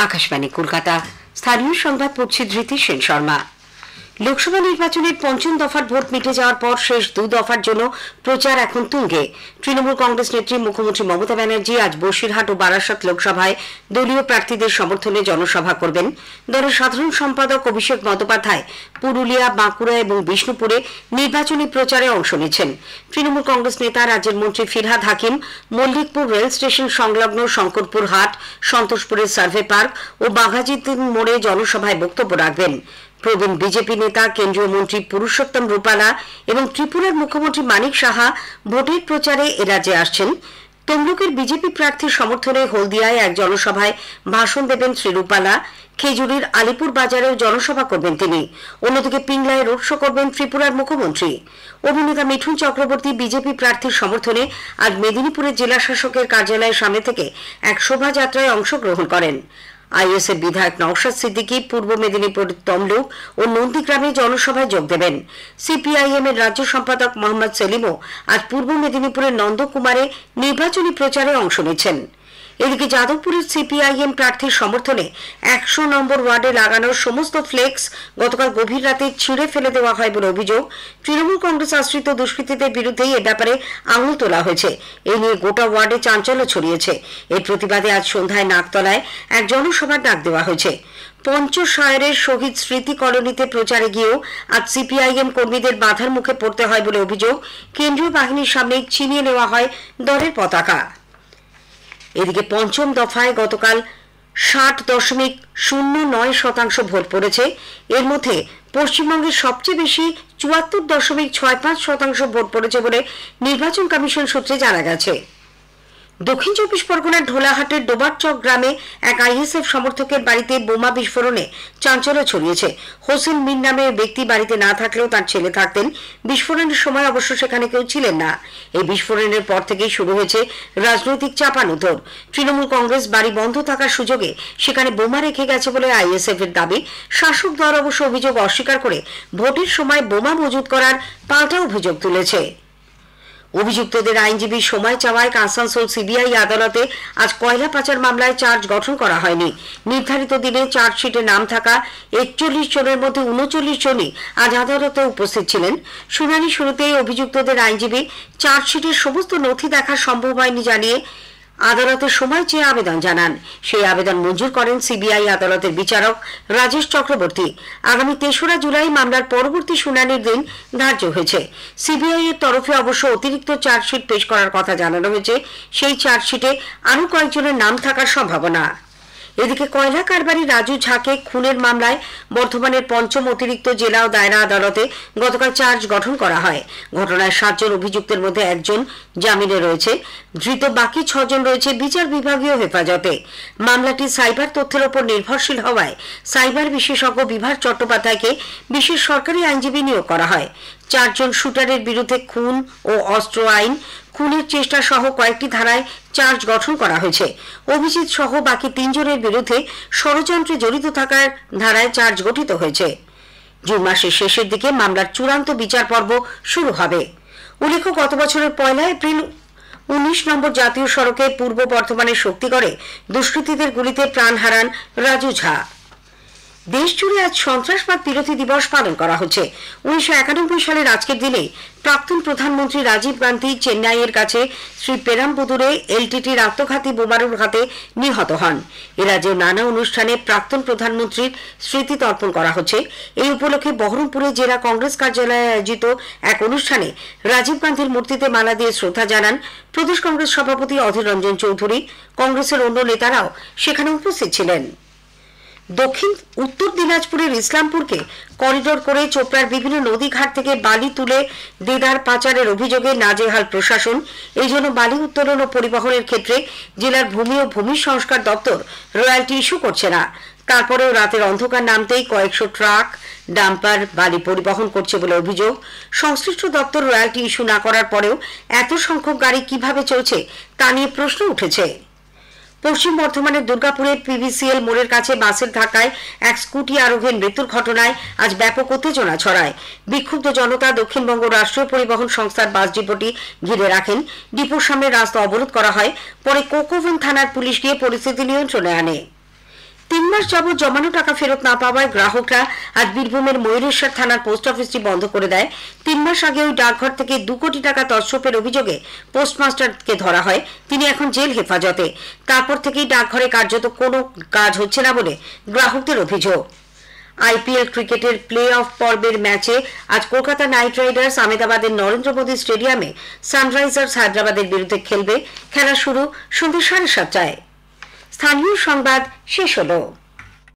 আকাশবাণী কলকাতা। স্থানীয় সংবাদ পড়ছি ধৃতি সেন শর্মা। লোকসভা নির্বাচনের পঞ্চম দফার ভোট মিটে যাওয়ার পর শেষ দু দফার জন্য প্রচার এখন তুঙ্গে। তৃণমূল কংগ্রেস নেত্রী মুখ্যমন্ত্রী মমতা ব্যানার্জি আজ বসিরহাট ও বারাসত লোকসভায় দলীয় প্রার্থীদের সমর্থনে জনসভা করবেন। দলের সাধারণ সম্পাদক অভিষেক বন্দ্যোপাধ্যায় পুরুলিয়া, বাঁকুড়া এবং বিষ্ণুপুরে নির্বাচনী প্রচারে অংশ নিচ্ছেন। তৃণমূল কংগ্রেস নেতা রাজ্যের মন্ত্রী ফিরহাদ হাকিম মল্লিকপুর রেল স্টেশন সংলগ্ন শঙ্করপুর হাট, সন্তোষপুরের সার্ভে পার্ক ও বাঘাযতীন মোড়ে জনসভায় বক্তব্য রাখবেন। প্রবীণ বিজেপি নেতা কেন্দ্রীয় মন্ত্রী পুরুষোত্তম রূপালা এবং ত্রিপুরার মুখ্যমন্ত্রী মানিক সাহা ভোটের প্রচারে এ রাজ্যে আসছেন। তমলুকের বিজেপি প্রার্থীর সমর্থনে হলদিয়ায় এক জনসভায় ভাষণ দেবেন শ্রী রূপালা। খেজুরির আলিপুর বাজারেও জনসভা করবেন তিনি। অন্যদিকে পিংলায় রোড শো করবেন ত্রিপুরার মুখ্যমন্ত্রী। অভিনেতা মিঠুন চক্রবর্তী বিজেপি প্রার্থীর সমর্থনে আজ মেদিনীপুরের জেলা শাসকের কার্যালয়ের সামনে থেকে এক শোভাযাত্রায় অংশগ্রহণ করেন। আইএসএফ বিধায়ক নওশাদ সিদ্দিকী পূর্ব মেদিনীপুর তমলুক ও নন্দীগ্রামে জনসভায় যোগ দেবেন। সিপিআইএম এর রাজ্য সম্পাদক মোহাম্মদ সেলিমও আজ পূর্ব মেদিনীপুরের নন্দকুমারে নির্বাচনী প্রচারে অংশ নিচ্ছেন। এদিকে যাদবপুরের সিপিআইএম প্রার্থীর সমর্থনে ১০০ নম্বর ওয়ার্ডে লাগানো সমস্ত ফ্লেক্স গতকাল গভীর রাতে ছিঁড়ে ফেলে দেওয়া হয় বলে অভিযোগ। তৃণমূল কংগ্রেস আশ্রিত দুষ্কৃতীদের বিরুদ্ধেই এ ব্যাপারে আঙুল তোলা হয়েছে। এই নিয়ে গোটা ওয়ার্ডে চাঞ্চল্য ছড়িয়েছে। এর প্রতিবাদে আজ সন্ধ্যায় নাগতলায় এক জনসভার ডাক দেওয়া হয়েছে। পঞ্চশায়রের শহীদ স্মৃতি কলোনিতে প্রচারে গিয়েও আজ সিপিআইএম কর্মীদের বাধার মুখে পড়তে হয় বলে অভিযোগ। কেন্দ্রীয় বাহিনীর সামনে ছিনিয়ে নেওয়া হয় দলের পতাকা। এদিকে পঞ্চম দফায় গতকাল 60.09% ভোট পড়েছে। এর মধ্যে পশ্চিমবঙ্গের সবচেয়ে বেশি 74.65% ভোট পড়েছে বলে নির্বাচন কমিশন সূত্রে জানা গেছে। দক্ষিণ চব্বিশ পরগনার ঢোলাহাটের ডোবারচক গ্রামে এক আইএসএফ সমর্থকের বাড়িতে বোমা বিস্ফোরণে চাঞ্চল্য ছড়িয়েছে। হোসেন মির নামে ব্যক্তি বাড়িতে না থাকলেও তার ছেলে থাকতেন। বিস্ফোরণের সময় অবশ্য সেখানে কেউ ছিলেন না। এই বিস্ফোরণের পর থেকেই শুরু হয়েছে রাজনৈতিক চাপানুতোর। তৃণমূল কংগ্রেস বাড়ি বন্ধ থাকার সুযোগে সেখানে বোমা রেখে গেছে বলে আইএসএফ এর দাবি। শাসক দল অবশ্য অভিযোগ অস্বীকার করে ভোটের সময় বোমা মজুত করার পাল্টা অভিযোগ তুলেছে। অভিযুক্তদের আইনজীবী সময় চাওয়ায় আসানসোল সিবিআই আদালতে আজ কয়লা পাচার মামলায় চার্জ গঠন করা হয়নি। নির্ধারিত দিনে চার্জশিটে নাম থাকা ৪১ জনের মধ্যে ৩৯ জনই আজ আদালতে উপস্থিত ছিলেন। শুনানি শুরুতেই অভিযুক্তদের আইনজীবী চার্জশিটের সমস্ত নথি দেখা সম্ভব হয়নি জানিয়ে আদালতে সময় চেয়ে আবেদন জানান। সেই আবেদন মঞ্জুর করেন সিবিআই আদালতের বিচারক রাজেশ চক্রবর্তী। আগামী ৩রা জুলাই মামলার পরবর্তী শুনানির দিন ধার্য হয়েছে। সিবিআই এর তরফে অবশ্য অতিরিক্ত চার্জশিট পেশ করার কথা জানানো হয়েছে। সেই চার্জশিটে আরো কয়েকজনের নাম থাকার সম্ভাবনা। এদিকে কয়লা কারবারি রাজু ঝাকে খুনের মামলায় বর্ধমানের পঞ্চম অতিরিক্ত জেলা ও দায়রা আদালতে গতকাল চার্জ গঠন করা হয়। ঘটনায় 7 জন অভিযুক্তের মধ্যে একজন জামিনে রয়েছে। ধৃত বাকি 6 জন রয়েছে বিচার বিভাগীয় হেফাজতে। মামলাটি সাইবার তথ্যের উপর নির্ভরশীল হওয়ায় সাইবার বিশেষজ্ঞ বিভার চট্টোপাধ্যায়কে বিশেষ সরকারি আইনজীবী নিয়োগ করা হয়। 4 জন শুটারের বিরুদ্ধে খুন ও অস্ত্র আইন, খুনের চেষ্টা সহ কয়েকটি ধারায় চার্জ গঠন করা হয়েছে। অভিজিৎ সহ বাকি 3 জনের বিরুদ্ধে ষড়যন্ত্রে জড়িত থাকার ধারায় চার্জ গঠিত হয়েছে। জুন মাসের শেষের দিকে মামলার চূড়ান্ত বিচার পর্ব শুরু হবে। উল্লেখ্য, গত বছরের 1 এপ্রিল 19 নম্বর জাতীয় সড়কে পূর্ব বর্ধমানের শক্তিগড়ে দুষ্কৃতীদের গুলিতে প্রাণ হারান রাজু ঝা। দেশ জুড়ে আজ সন্ত্রাসবাদ বিরোধী দিবস পালন করা হচ্ছে। 1991 সালের আজকের দিনে প্রাক্তন প্রধানমন্ত্রী রাজীব গান্ধী চেন্নাইয়ের কাছে শ্রী পেরাম্বুদুরে এলটিটির আত্মঘাতী বোমারুর হাতে নিহত হন। এ রাজ্যেও নানা অনুষ্ঠানে প্রাক্তন প্রধানমন্ত্রীর স্মৃতি তর্পণ করা হচ্ছে। এই উপলক্ষে বহরমপুরে জেলা কংগ্রেস কার্যালয়ে আয়োজিত এক অনুষ্ঠানে রাজীব গান্ধীর মূর্তিতে মালা দিয়ে শ্রদ্ধা জানান প্রদেশ কংগ্রেস সভাপতি অধীর রঞ্জন চৌধুরী। কংগ্রেসের অন্য নেতারাও সেখানে উপস্থিত ছিলেন। উত্তর দিনাজপুরের ইসলামপুরকে করিডোর করে চোপড়ার বিভিন্ন নদী ঘাট থেকে বালি তুলে দেদার পাচারের অভিযোগে নাজেহাল প্রশাসন। এই জন্য বালি উত্তোলন ও পরিবহনের ক্ষেত্রে জেলার ভূমি ও ভূমি সংস্কার দপ্তর রয়্যালটি ইস্যু করছে না। তারপরেও রাতের অন্ধকার নামতেই কয়েকশো ট্রাক ডাম্পার বালি পরিবহন করছে বলে অভিযোগ। সংশ্লিষ্ট দপ্তর রয়্যালটি ইস্যু না করার পরেও এত সংখ্যক গাড়ি কিভাবে চলছে তা নিয়ে প্রশ্ন উঠেছে। পশ্চিম বর্ধমানের দুর্গাপুরের পিভিসিএল মোড়ের কাছে বাসের ধাক্কায় এক স্কুটি আরোহীর মৃত্যুর ঘটনায় আজ ব্যাপক উত্তেজনা ছড়ায়। বিক্ষুব্ধ জনতা দক্ষিণবঙ্গ রাষ্ট্রীয় পরিবহন সংস্থার বাস ডিপোটি ঘিরে রাখেন। ডিপোর সামনে রাস্তা অবরোধ করা হয়। পরে কোকোভেন থানার পুলিশ গিয়ে পরিস্থিতি নিয়ন্ত্রণে আনে। 3 মাস যাবৎ জমানো টাকা ফেরত না পাওয়ায় গ্রাহকরা আজ বীরভূমের ময়ূরেশ্বর থানার পোস্ট অফিসটি বন্ধ করে দেয়। 3 মাস আগে ওই ডাকঘর থেকে 2 কোটি টাকা তছরূপের অভিযোগে পোস্টমাস্টারকে ধরা হয়। তিনি এখন জেল হেফাজতে। তারপর থেকেই ডাকঘরে কার্যত কোনো কাজ হচ্ছে না বলে গ্রাহকদের অভিযোগ। আইপিএল ক্রিকেটের প্লে অফ পর্বের ম্যাচে আজ কলকাতা নাইট রাইডার্স আহমেদাবাদের নরেন্দ্র মোদী স্টেডিয়ামে সানরাইজার্স হায়দ্রাবাদের বিরুদ্ধে খেলবে। খেলা শুরু সন্ধ্যে 7:30টায়। স্থানীয় সংবাদ শেষ হলো।